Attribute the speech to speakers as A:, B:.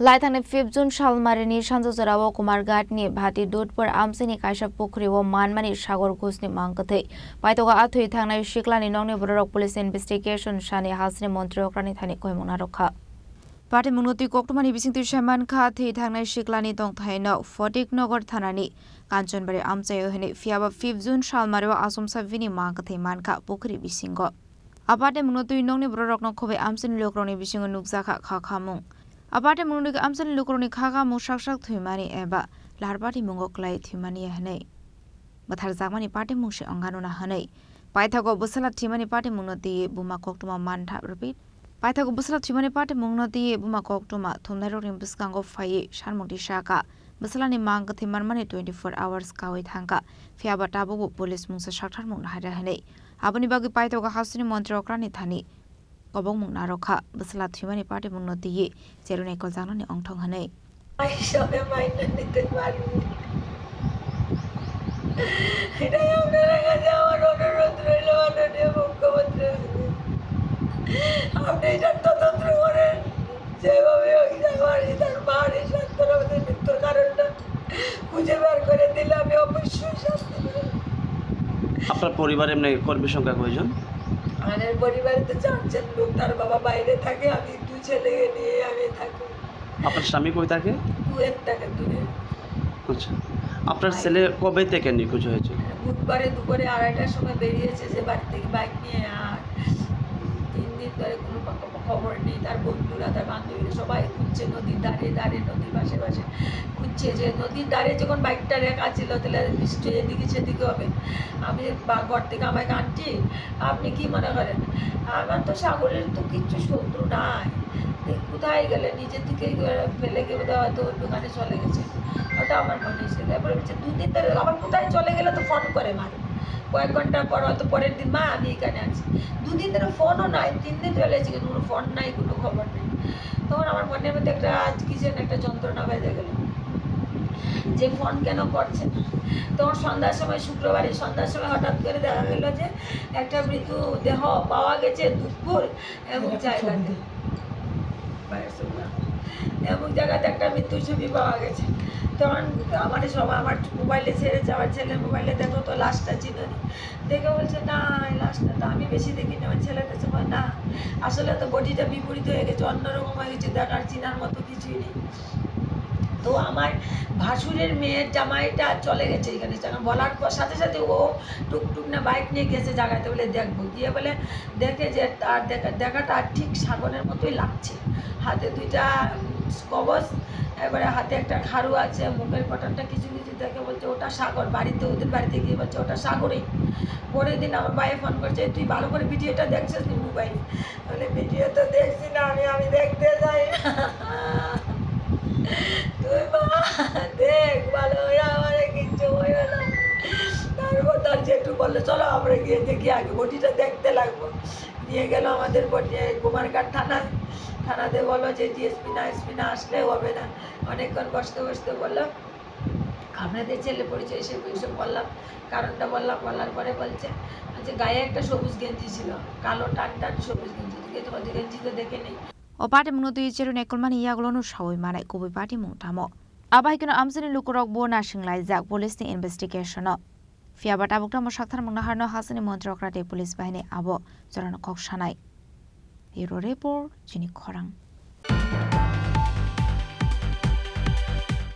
A: Laithangnai 5 June Salmarini Sanja Jorao Kumarghat ni Bhati Dudpur Amchai Kaisa Pukhirio Manmani Sagar Ghosh ni Mangkwthwi Paithago Thwithangnai Sikla ni Nokni bororok police investigation Shani Hasteni Mantri Okrani Thani Koimona Rokha Patimungo Koktumani Bisingtu Manmani Thwithangnai Sikla ni Tongthaino Nagar Thanani Kanchanbari Amchai hini Fiaba 5 June Salmario Asumsa Vini Mangkwthwi Manka Pukhirio Bisingo Patimungo Nokni bororok no khobe Amchai Okrani Bisingo nukjaka khamung Patimungo Amchai Okrani khaga musaksak Thwimani eba Patimungo klai Thwimani hanai Bathar Zakmani Patimungo se anganona hanai Paithago Bwsala Thwimani Patimungo ti Buma koktuma mantha repeat Paithago Bwsala Thwimani Patimungo ti Buma koktuma thumnairok rim biskango phai sharmukti saka Bwsala ni Mangkwthwi Manmani 24 hours kawi thangka Fiaba tabugo police mungsa sakthar mungna hara hanai Aboni bagi Paithago Hasteni Mantri Okrani Thani Kobong mungna rokha Bwsala Thwimani Patimungo ti Cherunai koljana ni ongthong hanai
B: Aisha me mainan nitin maru Ida yang neranga jawa rodo relo ano dia mukhyamantri apni jantantra kore যেভাবে ওই জায়গায় তার মার এই সন্তানদের মৃত্যুর কারণটা খুঁজে বের করে দিলে আমি অবশ্যই শাস্তি দেব
C: আপনার পরিবারে এমনি কর্মী সংখ্যা কয়জন
B: আমাদের পরিবারে তো 4 জন লোক তার বাবা বাইরে থাকে আমি দুই ছেলেকে নিয়ে আমি থাকি
C: আপনার স্বামী কই থাকে
B: কুয়েত থাকে দূরে
C: আচ্ছা আপনার ছেলে কবে থেকে নিখোঁজ হয়েছে
B: বুধবারে দুপুরে 2:30টার সময় বেরিয়েছে যে বাড়ি থেকে বাইক নিয়ে আর 3 দিন ধরে কোনো খবর নেই তার বন্ধুরা তার বান্ধবীরা সবাই খুঁজছে নদীর ধারে নদীর পাশে খুঁজছে যে নদীর ধারে যখন বাইকটা রাখা ছিল তাহলে নিশ্চয়ই এদিকে সেদিকে হবে আমি ঘর থেকে আমাকে আনটি আপনি কি মনে করেন আমার তো সাগরের তো কিচ্ছু শত্রু নাই কোথায় গেলে নিজের থেকে ফেলে গিয়ে বোধহয় হয়তো ওই দোকানে চলে গেছে ওটা আমার মনে হয়েছে তারপরে বলছে 2 দিন ধরে আবার কোথায় চলে গেলে তো ফোন করে মারে কয়েক ঘন্টা পর হয়তো পরের দিন মা আমি এখানে আছি 2 দিন ধরে ফোনও নাই 3 দিন চলেছে কিন্তু কোনো ফোন নাই কোনো খবর নেই তখন আমার মনের মধ্যে একটা আজ কি যেন একটা যন্ত্রণা বেজে গেল যে ফোন কেন করছে না তখন সন্ধ্যার সময় শুক্রবারে সন্ধ্যার সময় হঠাৎ করে দেখা গেল যে একটা মৃত্যু দেহ পাওয়া গেছে দুধপুর এবং জায়গাতে এমন জায়গাতে একটা মৃত্যু ছবি পাওয়া গেছে তখন আমার সবাই আমার মোবাইলে ছেড়েছে আমার ছেলের মোবাইলে দেখো তো লাশটা চিনো দেখে বলছে না এই লাশটা তো আমি বেশি দেখিনি আমার ছেলের কাছে বলে না আসলে তো বডিটা বিপরীত হয়ে গেছে অন্যরকম হয়ে গেছে দেখার চিনার মতো কিছুই নেই তো আমার ভাসুরের মেয়ের জামাইটা চলে গেছে এখানে বলার সাথে সাথে ও টুকটুক না বাইক নিয়ে গেছে জায়গাতে বলে দেখবো গিয়ে বলে দেখে যে তার দেখাটা ঠিক সাগরের মতোই লাগছে হাতে 2টা কবচ এবারে হাতে একটা খাড়ু আছে মুখের কটানটা কিছু দেখে বলছে ওটা সাগর বাড়িতে ওদের বাড়িতে গিয়ে বলছে ওটা সাগরেই পরের দিন আমার ভাই ফোন করছে তুই ভালো করে ভিডিওটা দেখছিস নি মোবাইলে বলে ভিডিও তো দেখছি না আমি দেখতে যাই না তুই মা দেখ ভালো আমার কিচ্ছু হয়ে না তারপর তার যেটু বললো চলো আমরা গিয়ে দেখি আগে বটিটা দেখতে লাগবো নিয়ে গেল আমাদের বটি কুমারঘাট থানাতে বললো যে ডিএসপি না এসপি না আসলে হবে না অনেকক্ষণ বসতে বললাম আপনাদের ছেলে পরিচয় সে বললাম কারণটা বলার পরে বলছে আচ্ছা গায়ে একটা সবুজ গেঞ্জি ছিল কালো টান সবুজ গেঞ্জি গেঞ্জি তো দেখে নেই
A: O Patimungo tu Cherunai kolmani yaglonu shawai manai kubi Patimungo tamo Abaikino Amchai lukurok bona singlai jak police ni investigation no Fiaba tabukta mo sakthar mungna harno Hasteni Mantri Okrani police bahini abo jorano kok sanai Hero report Chini Khorang